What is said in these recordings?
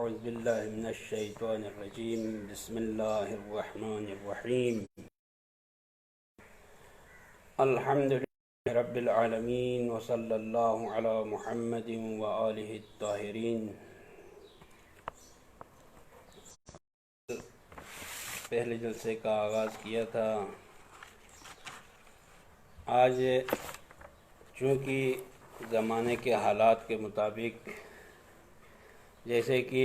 أعوذ بالله من الشيطان الرجيم بسم الله الرحمن الرحيم الحمد لله رب العالمين وصلى الله على محمد وآله الطاهرين۔ پہلے جلسے کا آغاز کیا تھا۔ آج چونکہ زمانے کے حالات کے مطابق جیسے کہ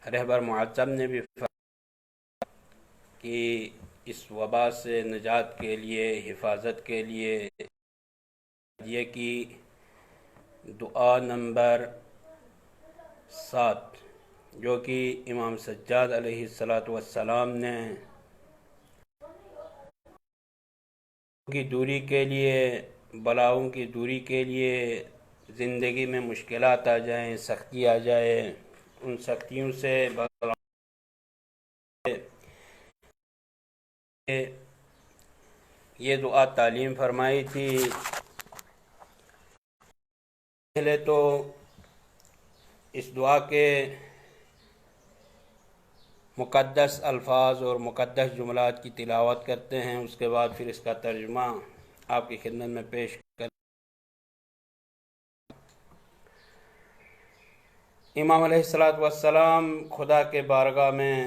رہبر معظم نے بھی فرمایا کہ اس وبا سے نجات کے لیے، حفاظت کے لیے یہ کہ دعا نمبر 7 جو کہ امام سجاد علیہ السلام نے کی دوری کے لیے، بلاؤں کی دوری کے لیے، زندگی میں مشکلات آ جائیں، سختی آ جائے، ان سختیوں سے یہ دعا تعلیم فرمائی تھی۔ پہلے تو اس دعا کے مقدس الفاظ اور مقدس جملات کی تلاوت کرتے ہیں، اس کے بعد پھر اس کا ترجمہ آپ کی خدمت میں پیش کر۔ امام علیہ السلام خدا کے بارگاہ میں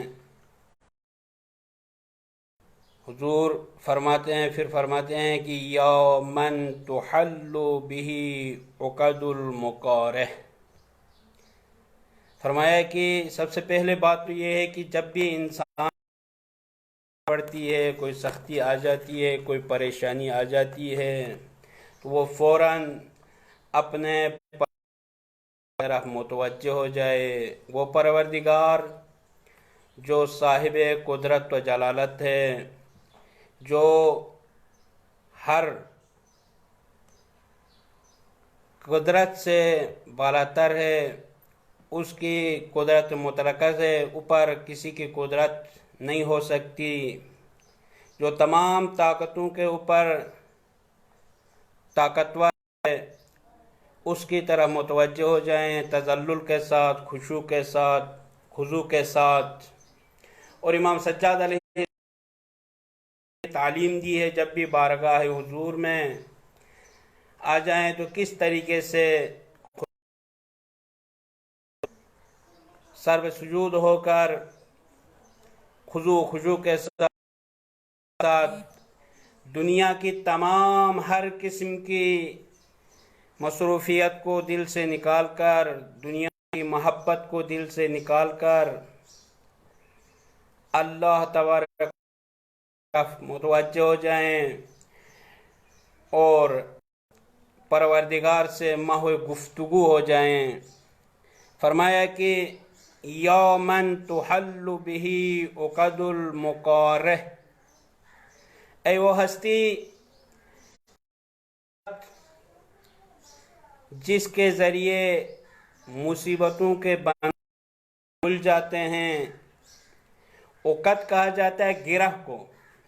حضور فرماتے ہیں، پھر فرماتے ہیں کہ یا من تحل به عقد المکارہ، فرمایا کہ سب سے پہلے بات تو یہ ہے کہ جب بھی انسان پڑتی ہے، کوئی سختی آ جاتی ہے، کوئی پریشانی آ جاتی ہے، تو وہ فوراً اپنے طرف متوجہ ہو جائے۔ وہ پروردگار جو صاحب قدرت و جلالت ہے، جو ہر قدرت سے بالاتر ہے، اس کی قدرت مطلقہ سے اوپر کسی کی قدرت نہیں ہو سکتی، جو تمام طاقتوں کے اوپر طاقتور ہے، اس کی طرف متوجہ ہو جائیں تذلل کے ساتھ، خشوع کے ساتھ، خضوع کے ساتھ۔ اور امام سجاد علیہ تعلیم دی ہے جب بھی بارگاہ حضور میں آ جائیں تو کس طریقے سے سر سجود ہو کر خضوع خشوع کے ساتھ دنیا کی تمام ہر قسم کی مصروفیت کو دل سے نکال کر، دنیا کی محبت کو دل سے نکال کر اللہ تبارک متوجہ ہو جائیں اور پروردگار سے محو گفتگو ہو جائیں۔ فرمایا کہ یا من تحل به عقد المکارہ، اے وہ ہستی جس کے ذریعے مصیبتوں کے بندھن کھل جاتے ہیں۔ عقد کہا جاتا ہے گرہ کو،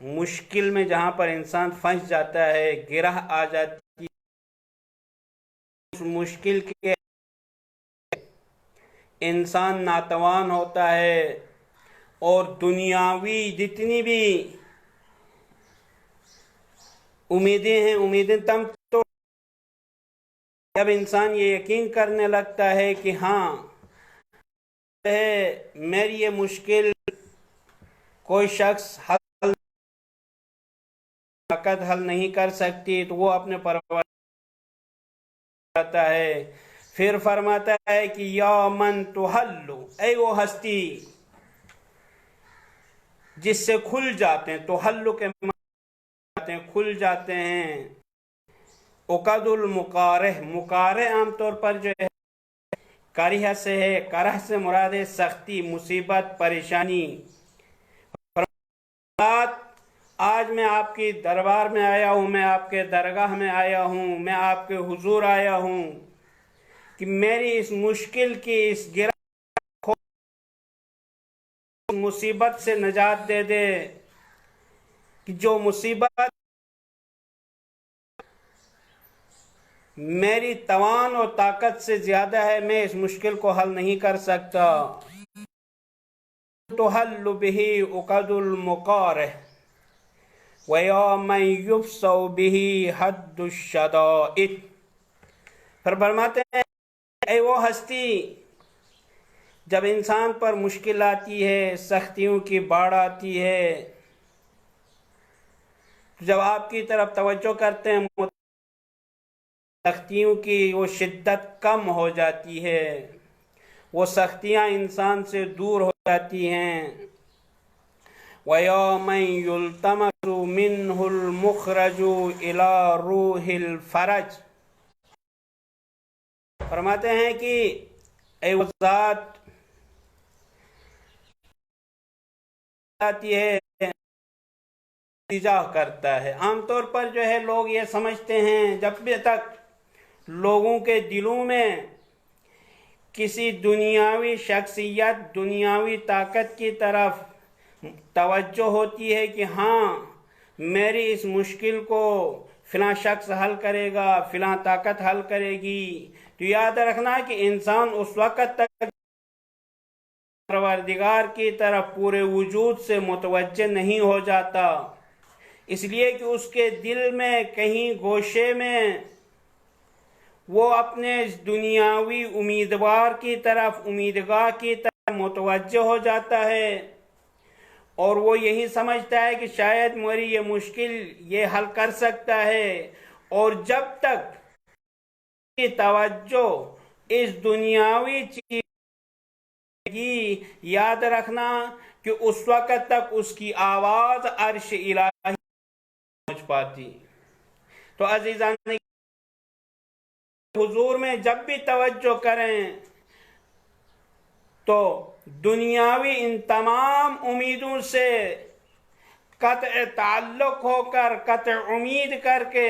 مشکل میں جہاں پر انسان پھنس جاتا ہے، گرہ آ جاتی ہے، اس مشکل کے انسان ناتوان ہوتا ہے اور دنیاوی جتنی بھی امیدیں ہیں، امیدیں تم تو جب انسان یہ یقین کرنے لگتا ہے کہ ہاں میری یہ مشکل کوئی شخص حل نہیں کر سکتی، تو وہ اپنے پروردگار جاتا ہے۔ پھر فرماتا ہے کہ یا من تحل، اے وہ ہستی جس سے کھل جاتے ہیں، تحل کے معنی کھل جاتے ہیں عقد المکارہ۔ مکارہ عام طور پر جو ہے کرہ سے ہے، کرہ سے مراد ہے سختی، مصیبت، پریشانی۔ آج میں آپ کی دربار میں آیا ہوں، میں آپ کے درگاہ میں آیا ہوں، میں آپ کے حضور آیا ہوں کہ میری اس مشکل کی، اس گرہ مصیبت سے نجات دے دے، کہ جو مصیبت میری توان اور طاقت سے زیادہ ہے، میں اس مشکل کو حل نہیں کر سکتا۔ تحل به عقد المقارح ویا من یفصع به حد الشدائد۔ پھر فرماتے ہیں اے وہ ہستی، جب انسان پر مشکل آتی ہے، سختیوں کی باڑھ آتی ہے، جب آپ کی طرف توجہ کرتے ہیں، سختیوں کی وہ شدت کم ہو جاتی ہے، وہ سختیاں انسان سے دور ہو جاتی ہیں۔ وَيَوْمَ يُلْتَمَسُ مِنْهُ الْمُخْرَجُ إِلَى رُوحِ الْفَرَجِ۔ فرماتے ہیں کہ اے وہ ذات آتی ہے، التجا کرتا ہے۔ عام طور پر جو ہے لوگ یہ سمجھتے ہیں جب بھی تک لوگوں کے دلوں میں کسی دنیاوی شخصیت، دنیاوی طاقت کی طرف توجہ ہوتی ہے کہ ہاں میری اس مشکل کو فلاں شخص حل کرے گا، فلاں طاقت حل کرے گی، تو یاد رکھنا کہ انسان اس وقت تک پروردگار کی طرف پورے وجود سے متوجہ نہیں ہو جاتا، اس لیے کہ اس کے دل میں کہیں گوشے میں وہ اپنے دنیاوی امیدوار کی طرف، امیدگاہ کی طرف متوجہ ہو جاتا ہے، اور وہ یہی سمجھتا ہے کہ شاید میری یہ مشکل یہ حل کر سکتا ہے، اور جب تک کی توجہ اس دنیاوی چیز کی، یاد رکھنا کہ اس وقت تک اس کی آواز عرش الہی پہنچ پاتی۔ تو عزیزان حضور میں جب بھی توجہ کریں تو دنیاوی ان تمام امیدوں سے قطع تعلق ہو کر، قطع امید کر کے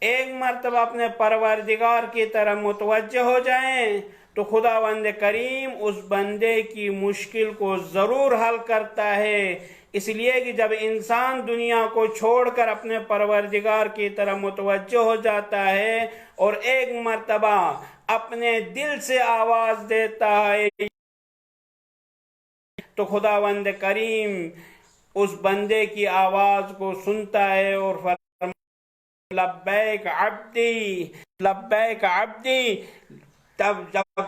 ایک مرتبہ اپنے پروردگار کی طرف متوجہ ہو جائیں تو خداوند کریم اس بندے کی مشکل کو ضرور حل کرتا ہے۔ اس لیے کہ جب انسان دنیا کو چھوڑ کر اپنے پروردگار کی طرف متوجہ ہو جاتا ہے اور ایک مرتبہ اپنے دل سے آواز دیتا ہے تو خداوند کریم اس بندے کی آواز کو سنتا ہے اور لبیک عبدی لبیک عبدی۔ تب جب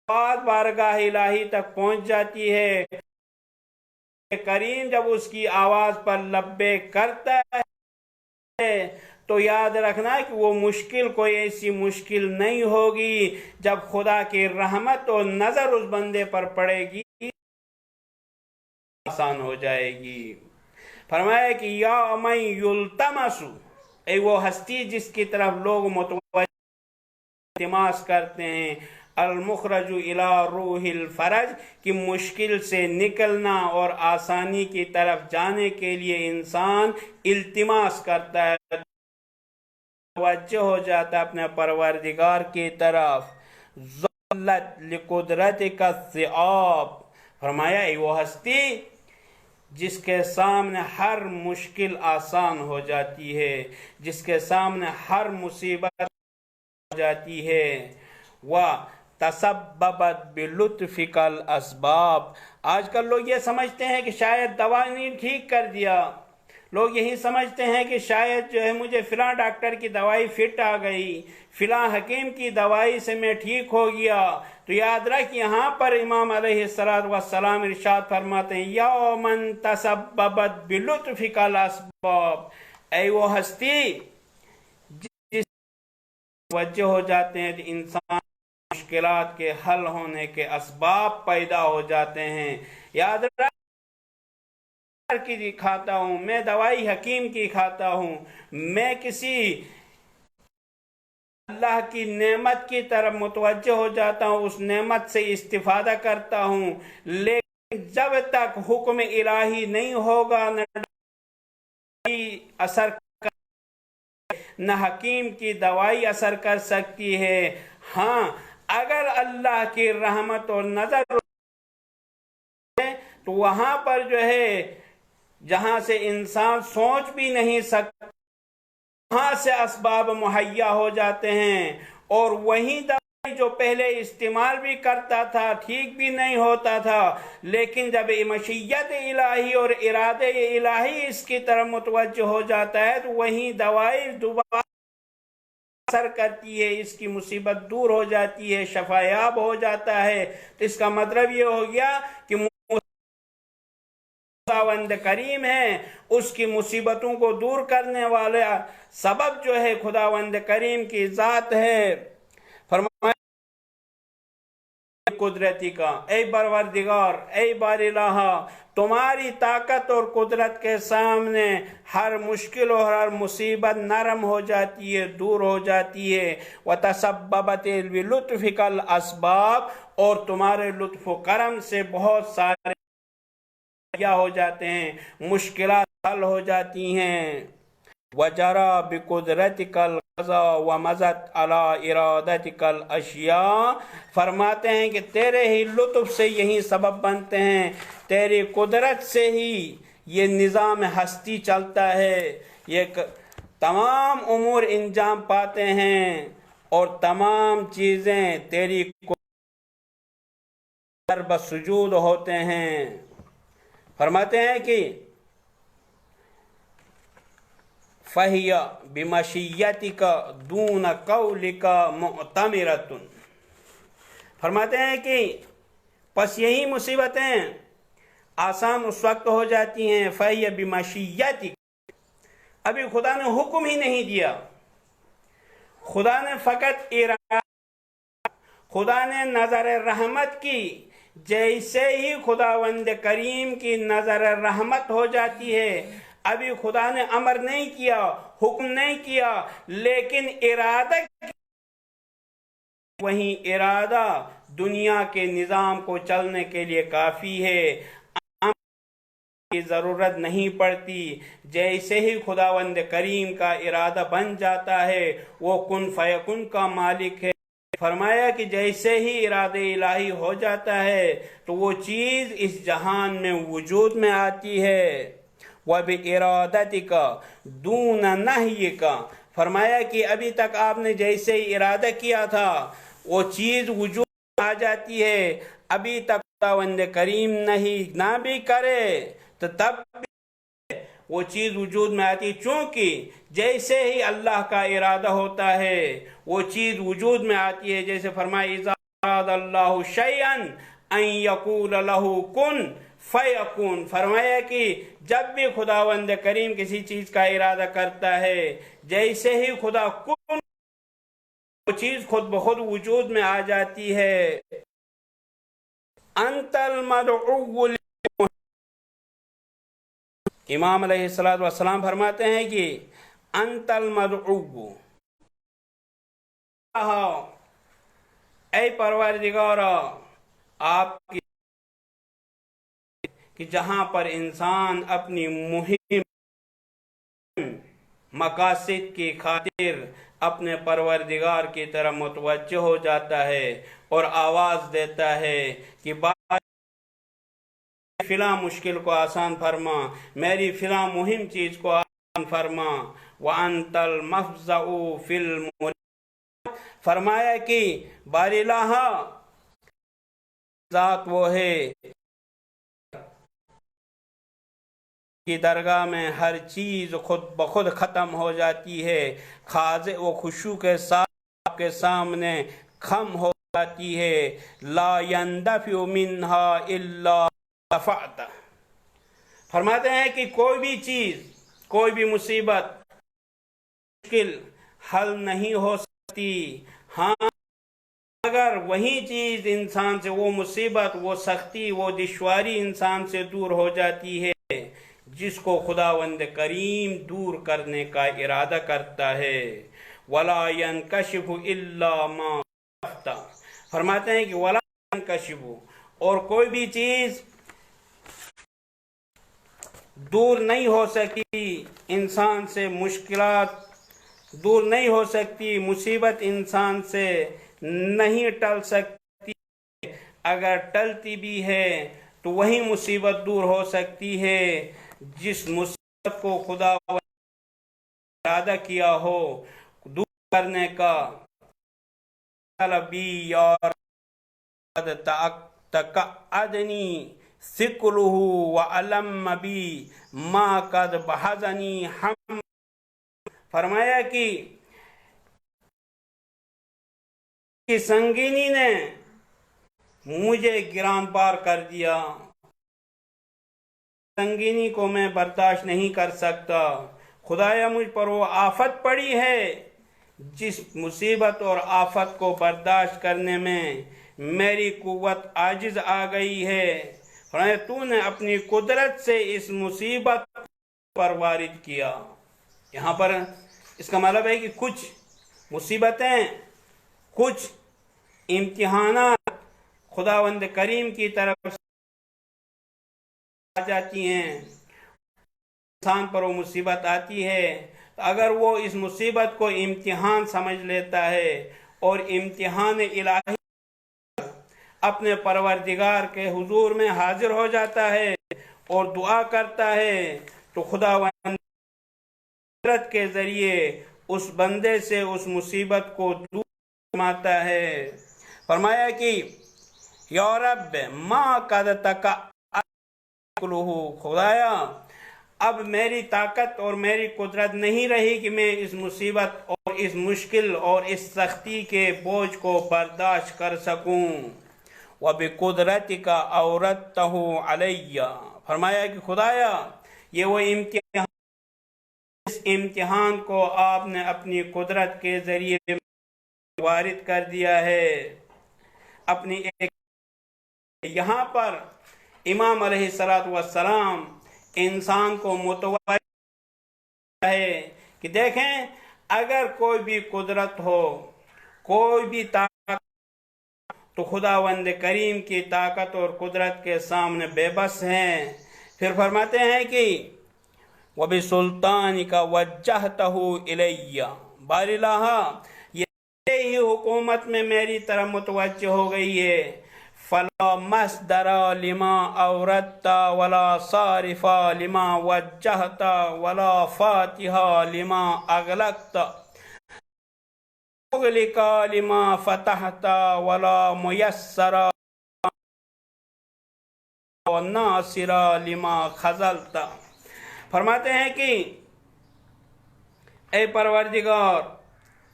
آواز بارگاہ الہی تک پہنچ جاتی ہے، کریم جب اس کی آواز پر لبیک کرتا ہے تو یاد رکھنا کہ وہ مشکل کوئی ایسی مشکل نہیں ہوگی، جب خدا کی رحمت اور نظر اس بندے پر پڑے گی آسان ہو جائے گی۔ فرمایا کہ یا من یلتمس، اے وہ ہستی جس کی طرف لوگ متوجہ التماس کرتے ہیں، المخرج الی روح الفرج، کی مشکل سے نکلنا اور آسانی کی طرف جانے کے لیے انسان التماس کرتا ہے، توجہ ہو جاتا ہے اپنے پروردگار کی طرف۔ ذلت لقدرتک الثیاب، فرمایا اے وہ ہستی جس کے سامنے ہر مشکل آسان ہو جاتی ہے، جس کے سامنے ہر مصیبت ہو جاتی ہے، وَتَسَبَّبَتْ بِلُطْفِكَ الْأَسْبَابِ۔ آج کل لوگ یہ سمجھتے ہیں کہ شاید دوا نے ٹھیک کر دیا، لوگ یہی سمجھتے ہیں کہ شاید جو ہے مجھے فلاں ڈاکٹر کی دوائی فٹ آ گئی، فلاں حکیم کی دوائی سے میں ٹھیک ہو گیا۔ تو یاد رکھ یہاں پر امام علیہ السلام ارشاد فرماتے ہیں یا من تسببت بلطفک الاسباب، اے وہ ہستی جس توجہ ہو جاتے ہیں انسان مشکلات کے حل ہونے کے اسباب پیدا ہو جاتے ہیں۔ یاد رکھ کی کھاتا ہوں میں، دوائی حکیم کی کھاتا ہوں میں، کسی اللہ کی نعمت کی طرف متوجہ ہو جاتا ہوں، اس نعمت سے استفادہ کرتا ہوں، لیکن جب تک حکم الہی نہیں ہوگا نہ اثر نہ حکیم کی دوائی اثر کر سکتی ہے۔ ہاں اگر اللہ کی رحمت اور نظر تو وہاں پر جو ہے جہاں سے انسان سوچ بھی نہیں سکتا وہاں سے اسباب مہیا ہو جاتے ہیں، اور وہیں دوائی جو پہلے استعمال بھی کرتا تھا ٹھیک بھی نہیں ہوتا تھا، لیکن جب مشیت الہی اور ارادے الہی اس کی طرف متوجہ ہو جاتا ہے تو وہیں دوائی دوبارہ اثر کرتی ہے، اس کی مصیبت دور ہو جاتی ہے، شفایاب ہو جاتا ہے۔ تو اس کا مطلب یہ ہو گیا کہ خداوند کریم ہے، اس کی مصیبتوں کو دور کرنے والا سبب جو ہے خداوند کریم کی ذات ہے۔ فرمایا قدرتی کا، اے پروردگار، اے بار الہ، تمہاری طاقت اور قدرت کے سامنے ہر مشکل اور ہر مصیبت نرم ہو جاتی ہے، دور ہو جاتی ہے۔ وَتَسَبَّبَتِ بِلُطْفِكَ الْأَسْبَابِ، اور تمہارے لطف و کرم سے بہت سارے ہو جاتے ہیں، مشکلات حل ہو جاتی ہیں۔ وَجَرَى بِقُدْرَتِكَ الْقَضَاءُ وَمَضَتْ عَلَى إِرَادَتِكَ الْأَشْيَاءُ، فرماتے ہیں کہ تیرے ہی لطف سے یہی سبب بنتے ہیں، تیری قدرت سے ہی یہ نظام ہستی چلتا ہے، یہ تمام امور انجام پاتے ہیں، اور تمام چیزیں تیری قدرت پر سجود ہوتے ہیں۔ فرماتے ہیں کہ فَهِيَ بِمَشِيَّتِكَ دُونَ قَوْلِكَ مُعْتَمِرَةٌ، فرماتے ہیں کہ پس یہی مصیبتیں آسان اس وقت ہو جاتی ہیں، فَهِيَ بِمَشِيَّتِكَ، ابھی خدا نے حکم ہی نہیں دیا، خدا نے فقط ارادہ، خدا نے نظر رحمت کی، جیسے ہی خداوند کریم کی نظر رحمت ہو جاتی ہے، ابھی خدا نے امر نہیں کیا، حکم نہیں کیا، لیکن ارادہ وہیں ارادہ دنیا کے نظام کو چلنے کے لیے کافی ہے، کی ضرورت نہیں پڑتی۔ جیسے ہی خداوند کریم کا ارادہ بن جاتا ہے، وہ کن فیکن کا مالک ہے۔ فرمایا کہ جیسے ہی ارادہ الہی ہو جاتا ہے تو وہ چیز اس جہان میں وجود میں آتی ہے۔ وَبِإِرَادَتِكَ دُونَ نَهْيِكَ، فرمایا کہ ابھی تک آپ نے جیسے ہی ارادہ کیا تھا وہ چیز وجود میں آ جاتی ہے، ابھی تک خداوند کریم نہیں نہ بھی کرے تو تب وہ چیز وجود میں آتی، چونکہ جیسے ہی اللہ کا ارادہ ہوتا ہے وہ چیز وجود میں آتی ہے۔ جیسے فرمایا اذا اراد اللہ شیئا ان یقول له کن فیکون، فرمایا کہ جب بھی خداوند کریم کسی چیز کا ارادہ کرتا ہے، جیسے ہی خدا کن، وہ چیز خود بخود وجود میں آ جاتی ہے۔ انت المدعو، امام علیہ السلام فرماتے ہیں کہ انت المدعو، اے پروردگار، آپ کی کہ جہاں پر انسان اپنی مہم مقاصد کی خاطر اپنے پروردگار کی طرف متوجہ ہو جاتا ہے اور آواز دیتا ہے کہ فلاں مشکل کو آسان فرما، میری فلاں مہم چیز کو آسان فرما۔ وَأَنْتَ الْمَفْزَعُ فِي الْمُلِكِ، فرمایا کہ بار الہ ذات وہ ہے کی درگاہ میں ہر چیز خود بخود ختم ہو جاتی ہے، خاضع و خشوع کے ساتھ آپ کے سامنے خم ہو جاتی ہے۔ لا يندفع منها الا دفعت، فرماتے ہیں کہ کوئی بھی چیز، کوئی بھی مصیبت، مشکل حل نہیں ہو سکتی، ہاں اگر وہی چیز انسان سے، وہ مصیبت، وہ سختی، وہ دشواری انسان سے دور ہو جاتی ہے جس کو خداوند کریم دور کرنے کا ارادہ کرتا ہے۔ وَلَا يَنْكَشِفُ إِلَّا مَا كَشَفْتَ، فرماتے ہیں کہ وَلَا يَنْكَشِفُ، اور کوئی بھی چیز دور نہیں ہو سکتی انسان سے، مشکلات دور نہیں ہو سکتی، مصیبت انسان سے نہیں ٹل سکتی، اگر ٹلتی بھی ہے تو وہی مصیبت دور ہو سکتی ہے جس مصیبت کو خدا ارادہ کیا ہو دور کرنے کا، بی یار تقعدنی ثقلہ وعلم بی ما قد بحزنی ہم، فرمایا کہ سنگینی نے مجھے گران بار کر دیا، سنگینی کو میں برداشت نہیں کر سکتا، خدایا مجھ پر وہ آفت پڑی ہے جس مصیبت اور آفت کو برداشت کرنے میں میری قوت عاجز آ گئی ہے، فرمایا تو نے اپنی قدرت سے اس مصیبت پر وارد کیا۔ یہاں پر اس کا مطلب ہے کہ کچھ مصیبتیں، کچھ امتحانات خداوند کریم کی طرف سے آ جاتی ہیں، انسان پر وہ مصیبت آتی ہے تو اگر وہ اس مصیبت کو امتحان سمجھ لیتا ہے اور امتحان الہی اپنے پروردگار کے حضور میں حاضر ہو جاتا ہے اور دعا کرتا ہے تو خداوند قدرت کے ذریعے اس بندے سے اس مصیبت کو دور فرماتا ہے۔ فرمایا کہ یا رب ما قد خدایا اب میری طاقت اور میری قدرت نہیں رہی کہ میں اس مصیبت اور اس مشکل اور اس سختی کے بوجھ کو برداشت کر سکوں، وَبِقُدْرَتِكَ أَوْرَدْتَهُ عَلَيَّ، فرمایا کہ خدایا یہ وہ امتحان، اس امتحان کو آپ نے اپنی قدرت کے ذریعے وارد کر دیا ہے اپنی ایک۔ یہاں پر امام علیہ السلام انسان کو متوجہ ہے کہ دیکھیں اگر کوئی بھی قدرت ہو، کوئی بھی طاقت، تو خداوند کریم کی طاقت اور قدرت کے سامنے بے بس ہیں۔ پھر فرماتے ہیں کہ وَبِسُلْطَانِكَ وَجَّهْتَهُ إِلَيَّ، بار الہ یہ ہی حکومت میں میری طرف متوجہ ہو گئی ہے، فَلَا مَصْدَرَ لِمَا أَوْرَدْتَ وَلَا صَارِفَ لِمَا وَجَّهْتَ وَلَا فَاتِحَ لِمَا أَغْلَقْتَ مُغْلِقَ لِمَا فَتَحْتَ وَلَا مُيَسَّرَ وَنَاصِرَ لِمَا خَذَلْتَ۔ فرماتے ہیں کہ اے پروردگار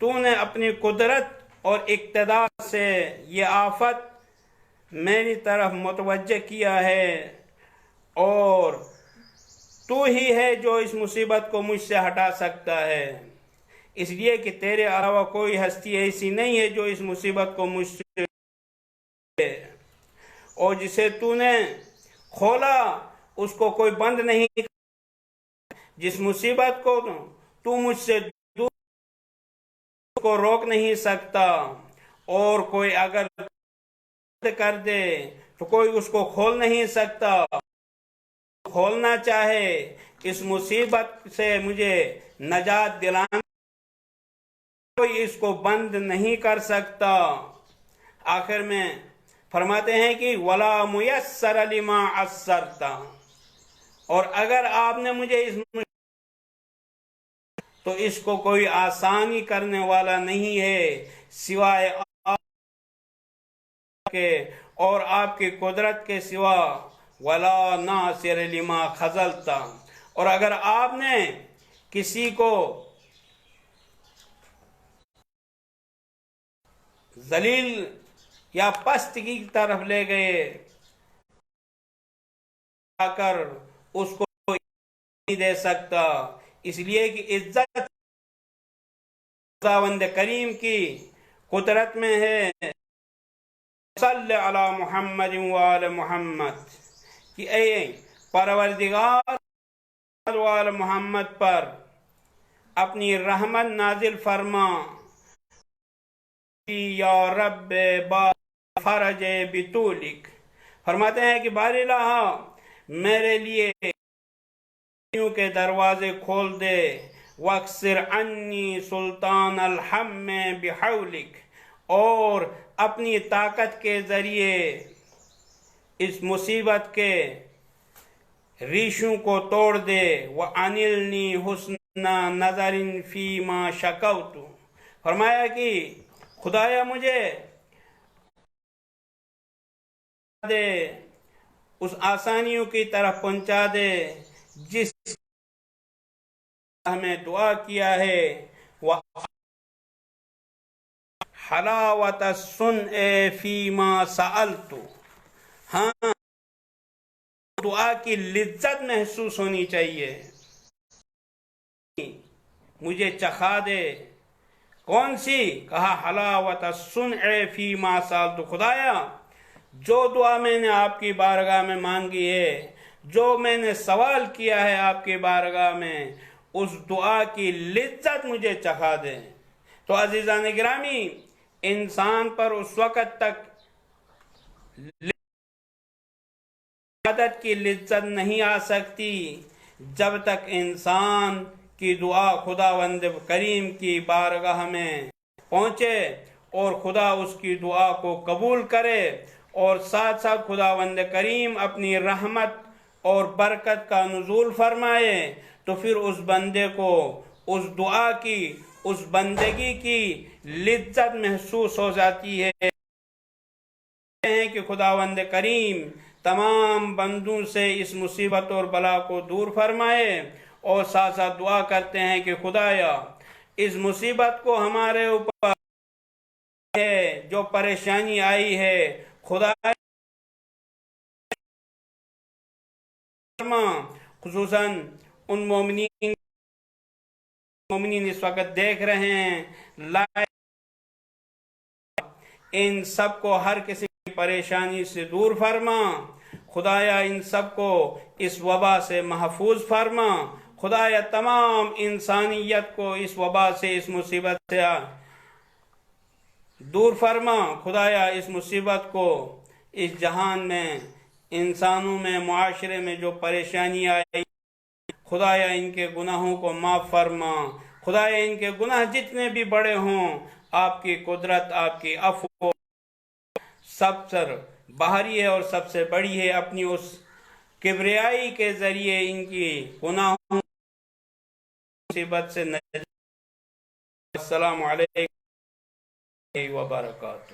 تو نے اپنی قدرت اور اقتدار سے یہ آفت میری طرف متوجہ کیا ہے، اور تو ہی ہے جو اس مصیبت کو مجھ سے ہٹا سکتا ہے، اس لیے کہ تیرے علاوہ کوئی ہستی ایسی نہیں ہے جو اس مصیبت کو مجھ سے، اور جسے تو نے کھولا اس کو کوئی بند نہیں، جس مصیبت کو تو مجھ سے دور کو روک نہیں سکتا، اور کوئی اگر کر دے تو کوئی اس کو کھول نہیں سکتا، کھولنا چاہے اس مصیبت سے مجھے نجات دلانا کوئی اس کو بند نہیں کر سکتا۔ آخر میں فرماتے ہیں کہ وَلَا مُيَسَّرَ لِمَا عَسَّرْتَ، اور اگر آپ نے مجھے تو اس کو کوئی آسانی کرنے والا نہیں ہے سوائے آپ کے اور آپ کی قدرت کے سوا، وَلَا نَاصِرَ لِمَا خَذَلْتَ، اور اگر آپ نے کسی کو ذلیل یا پست کی طرف لے گئے آ کر اس کو نہیں دے سکتا، اس لیے کہ عزت خداوند کریم کی قدرت میں ہے۔ صلی علی محمد وآل محمد، کہ اے پروردگار وآل محمد پر اپنی رحمت نازل فرما، یا رب با فرج بطولک، فرماتے ہیں کہ بار الہ میرے لیے کے دروازے کھول دے، وَاکْسِرْ عَنِّی سُلْطَانَ الْحَمِّ بِحَوْلِکَ، اور اپنی طاقت کے ذریعے اس مصیبت کے ریشوں کو توڑ دے، وَأَنِلْنِي حُسْنَ نظر فی ما شکوت، فرمایا کہ خدایا مجھے دے اس آسانیوں کی طرف پہنچا دے جس ہمیں دعا کیا ہے، وہ حلاوت السنء فیما سألت، ہاں دعا کی لذت محسوس ہونی چاہیے، مجھے چکھا دے کون سی؟ کہا حلاوت السنء فیما سألت، خدایا جو دعا میں نے آپ کی بارگاہ میں مانگی ہے، جو میں نے سوال کیا ہے آپ کی بارگاہ میں، اس دعا کی لذت مجھے چکھا دے۔ تو عزیزان گرامی، انسان پر اس وقت تک عبادت کی لذت نہیں آ سکتی جب تک انسان کی دعا خداوند کریم کی بارگاہ میں پہنچے اور خدا اس کی دعا کو قبول کرے، اور ساتھ ساتھ خداوند کریم اپنی رحمت اور برکت کا نزول فرمائے، تو پھر اس بندے کو اس دعا کی، اس بندگی کی لذت محسوس ہو جاتی ہے کہ خداوند کریم تمام بندوں سے اس مصیبت اور بلا کو دور فرمائے، اور ساتھ ساتھ دعا کرتے ہیں کہ خدایا اس مصیبت کو ہمارے اوپر ہے، جو پریشانی آئی ہے خدا خصوصاً ان مومنین اس وقت دیکھ رہے ہیں، ان سب کو ہر کسی کی پریشانی سے دور فرما، خدایا ان سب کو اس وبا سے محفوظ فرما، خدایا تمام انسانیت کو اس وبا سے، اس مصیبت سے دور فرما، خدایا اس مصیبت کو اس جہان میں، انسانوں میں، معاشرے میں جو پریشانی آئی، خدایا ان کے گناہوں کو معاف فرما، خدایا ان کے گناہ جتنے بھی بڑے ہوں، آپ کی قدرت، آپ کی عفو سب سے باہری ہے اور سب سے بڑی ہے، اپنی اس کبریائی کے ذریعے ان کی گناہوں مصیبت سے نجات۔ السلام علیکم وبرکاتہ۔